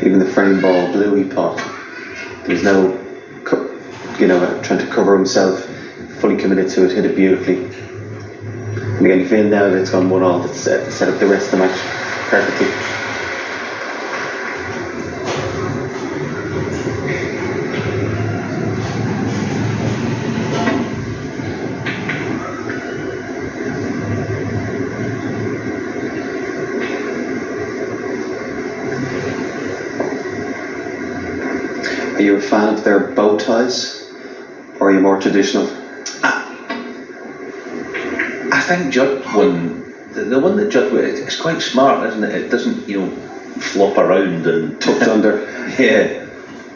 even the frame ball bluey pot. There's no, trying to cover himself, fully committed to it, hit it beautifully. And again, you feel now that it's gone 1-1, that's set up the rest of the match perfectly. Are you a fan of their bow ties, or are you more traditional? I think Judd the one that Judd wears, it's quite smart, isn't it? It doesn't, flop around and Tucked under. Yeah.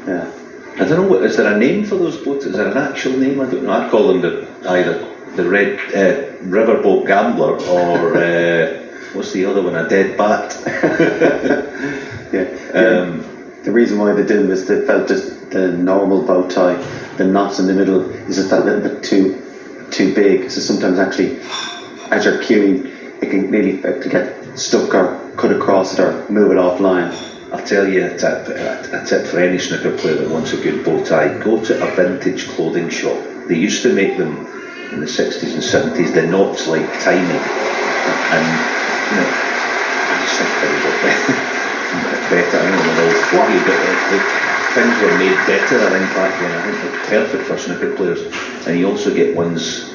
Yeah. I don't know, is there a name for those boats? Is there an actual name? I don't know. I call them either the Red Riverboat Gambler or what's the other one? A Dead Bat. Yeah. The reason why they didn't is they felt just the normal bow tie, the knot in the middle is just that little bit too big. So sometimes actually, as you're queuing, it can nearly to get stuck or cut across it or move it offline. I'll tell you a tip for any snooker player that wants a good bow tie: go to a vintage clothing shop. They used to make them in the 60s and 70s. The knots like tiny, and I just think they got better. I don't know they're all floppy, but things were made better. I think back then. I think they're perfect for snooker players. And you also get ones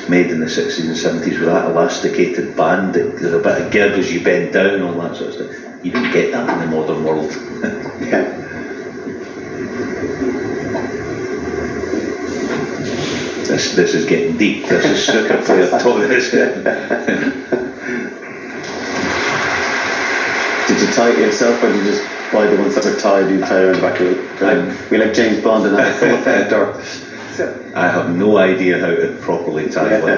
made in the 60s and 70s with that elasticated band. There's a bit of give as you bend down, all that sort of stuff. You don't get that in the modern world. Yeah. This is getting deep. This is snooker player talk. Did you tie it yourself, or did you just buy the ones that were tied? You tie around the back of it. We like James Bond and that full effect, or. I have no idea how to properly tie one.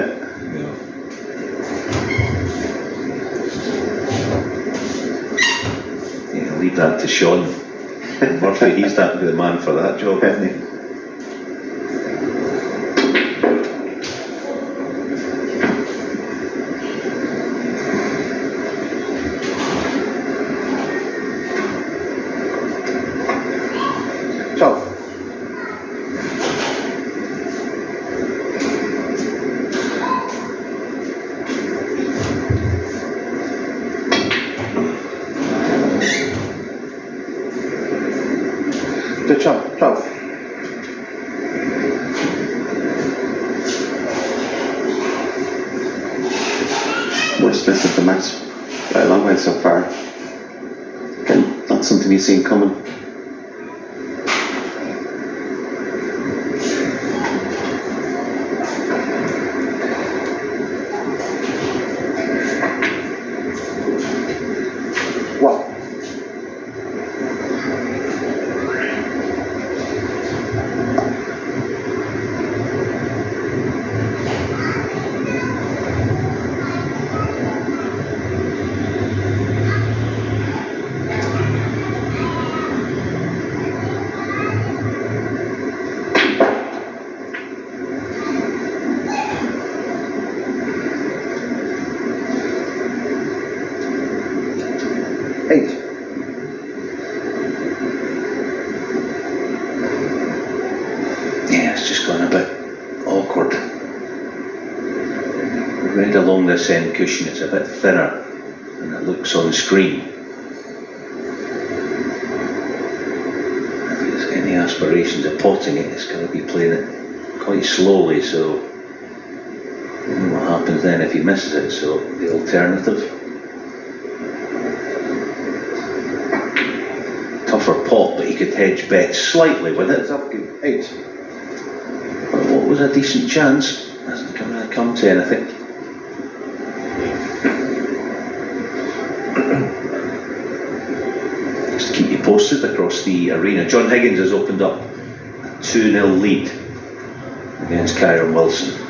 Yeah, leave that to Sean Murphy. He's the man for that job, isn't he? Worst miss of the match by a long way so far. Again, not something you've seen coming. Along this end cushion, it's a bit thinner than it looks on screen. If there's any aspirations of potting it, it's going to be playing it quite slowly, so I don't know what happens then if he misses it. So the alternative, tougher pot, but he could hedge bet slightly with it. It's up 8. But what was a decent chance? Hasn't come to anything. Just keep you posted across the arena. John Higgins has opened up a 2-0 lead against Kyron Wilson.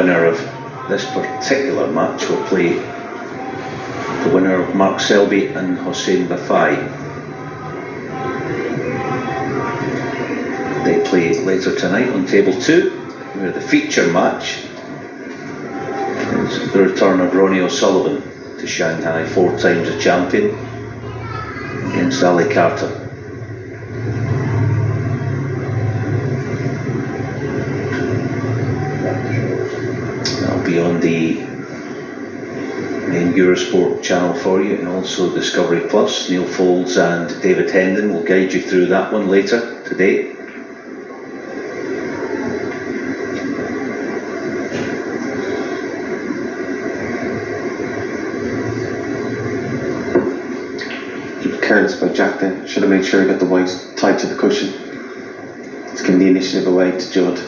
winner of this particular match will play the winner of Mark Selby and Hossein Bafai. They play later tonight on table 2, where the feature match is the return of Ronnie O'Sullivan to Shanghai, 4 times a champion, against Ali Carter. That'll be on the main Eurosport channel for you, and also Discovery Plus. Neil Folds and David Hendon will guide you through that one later today. Careless by Jack there. Should have made sure he got the white tied to the cushion. It's giving the initiative away to Judd.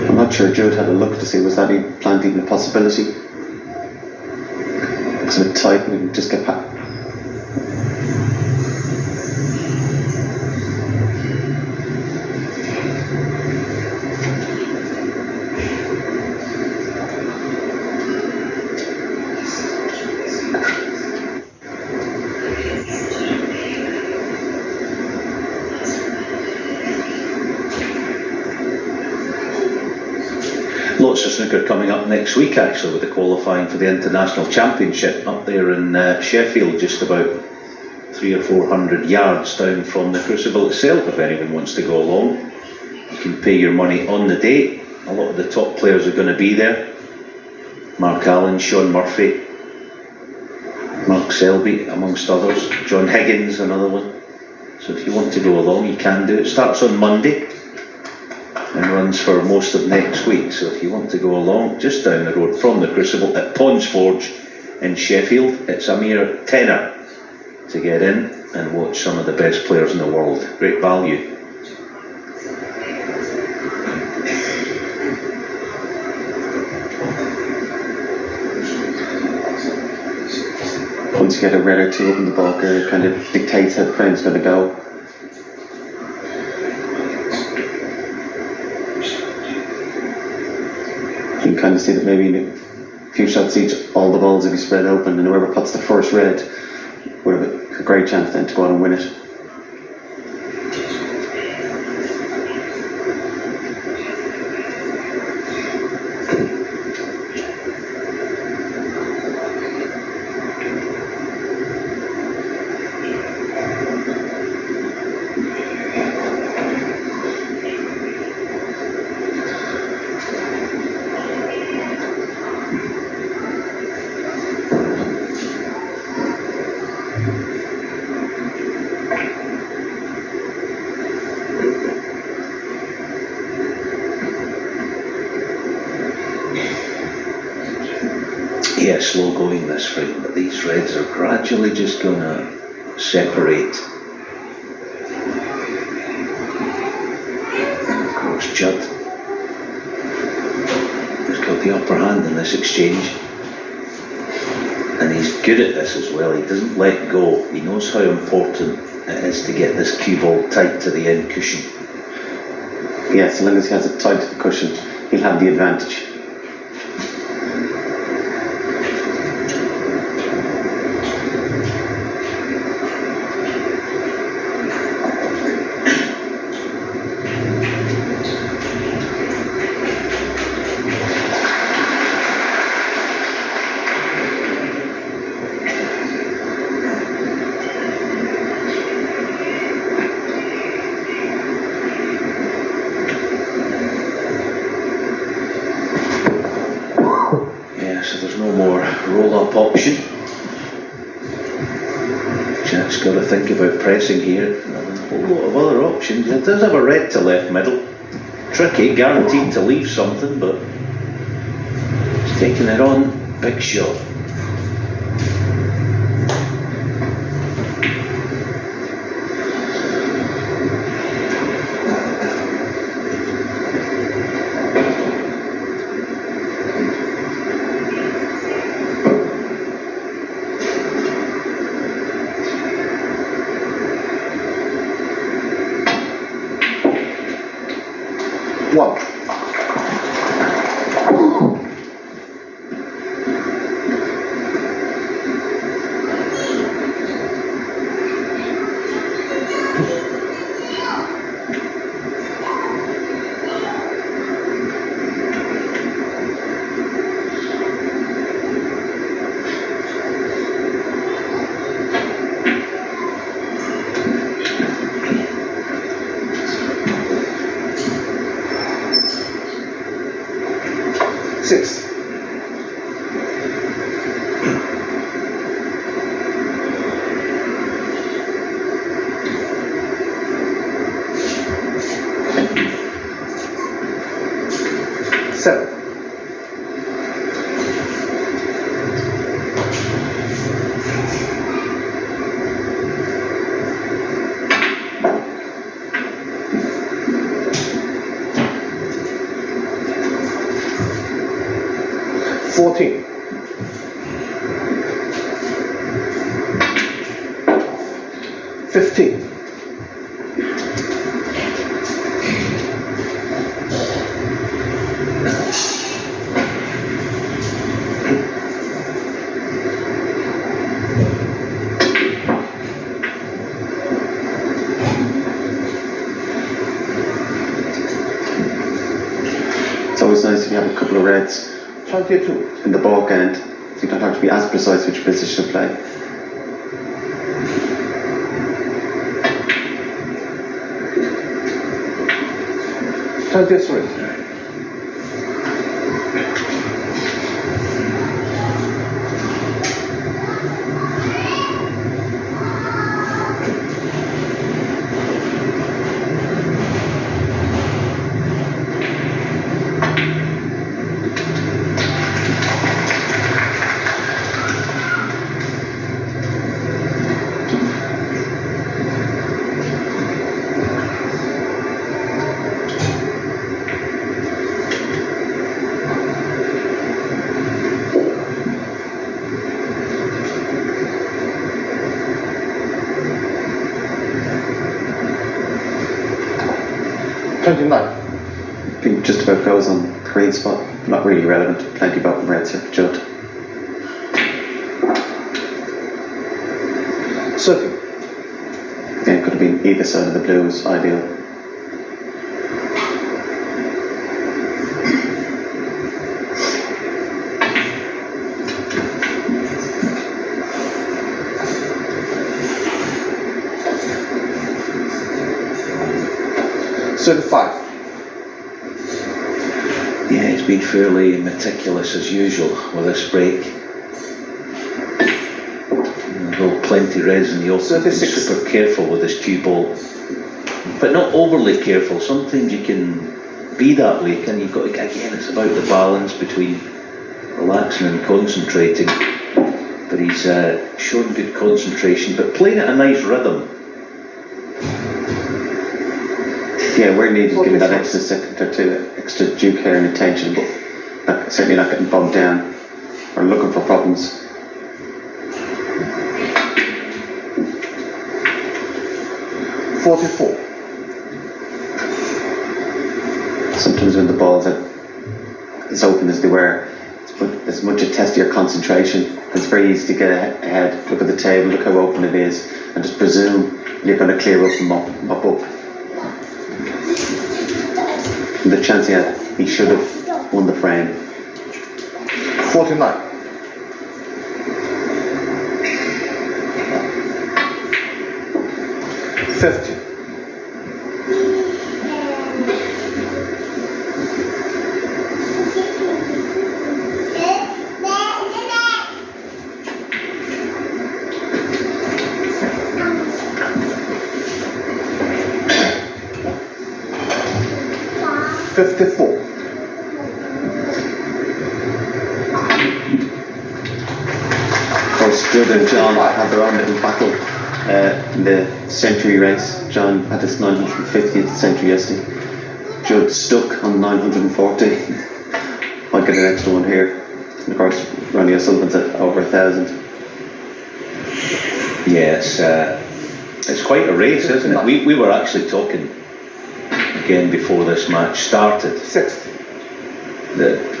I'm not sure Judd had a look to see was that he planned even a possibility. Looks a bit tight, we can just get past. Lots of snooker coming up next week, actually, with the qualifying for the International Championship up there in Sheffield, just about 300 or 400 yards down from the Crucible itself. If anyone wants to go along, you can pay your money on the day. A lot of the top players are going to be there. Mark Allen, Sean Murphy, Mark Selby, amongst others. John Higgins, another one. So if you want to go along, you can do it. It starts on Monday and runs for most of next week. So if you want to go along, just down the road from the Crucible at Ponds Forge in Sheffield, it's a mere tenner to get in and watch some of the best players in the world. Great value. Once you get a red or two up in the bunker, it kind of dictates how the frame's going to go. You can kind of see that maybe in a few shots each, all the balls will be spread open, and whoever puts the first red would have a great chance then to go out and win it. Yeah, slow going this frame, but these reds are gradually just going to separate. And of course Judd has got the upper hand in this exchange, and he's good at this as well. He doesn't let go. He knows how important it is to get this cue ball tight to the end cushion. Yeah, so long as he has it tight to the cushion, he'll have the advantage. So there's no more roll-up option. Jack's got to think about pressing here. A whole lot of other options. It does have a red to left middle. Tricky, guaranteed to leave something, but he's taking it on Big shot. One. Six. Seven. Fourteen. Fifteen. It's always nice if you have a couple of reds 22. in the baulk end, so you don't have to be as precise which position to play. $23. $29. I think just about goes on the green spot. Not really relevant. Plenty of open reds here for Judd. 30. Again, could have been either side of the blues, ideal. $35. Yeah, he's been fairly meticulous as usual with this break. Though plenty reds in the open, he's super careful with his cue ball. But not overly careful. Sometimes you can be that way, and you've got to, again, it's about the balance between relaxing and concentrating. But he's shown good concentration, but playing at a nice rhythm. Yeah, we're needed to give that extra second or two, extra due care and attention, but certainly not getting bogged down or looking for problems. $44. Sometimes when the ball's as open as they were, it's much a test of your concentration. It's very easy to get ahead, look at the table, look how open it is, and just presume you're going to clear up and mop up. And the chance he had, he should have won the frame. 49. $50. $54. course, Judd and John had their own little battle in the century race. John had his 950th century yesterday. Judd stuck on 940. Might get an extra one here. And of course, Ronnie O'Sullivan's at over 1,000. Yes, it's quite a race, isn't it? We were actually talking again before this match started. Sixth.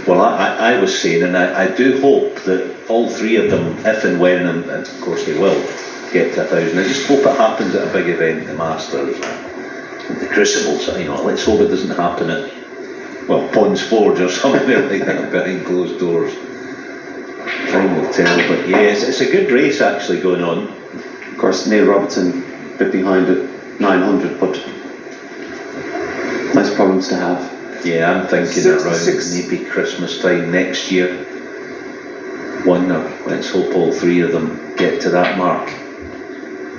Well, I was saying, and I do hope that all three of them, if and when, and of course they will, get to 1,000. I just hope it happens at a big event, the Masters, the Crucibles. Let's hope it doesn't happen at, well, Pond's Forge or somewhere like that behind closed doors. Time will tell, but yeah, it's a good race actually going on. Of course, Neil Robertson a bit behind at 900, but nice problems to have. Yeah, I'm thinking around maybe Christmas time next year. Let's hope all three of them get to that mark.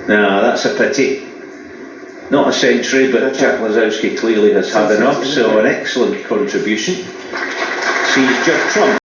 Now, that's a pity. Not a century, but Jack Lisowski clearly has had enough, so an excellent contribution. Sees Judd Trump.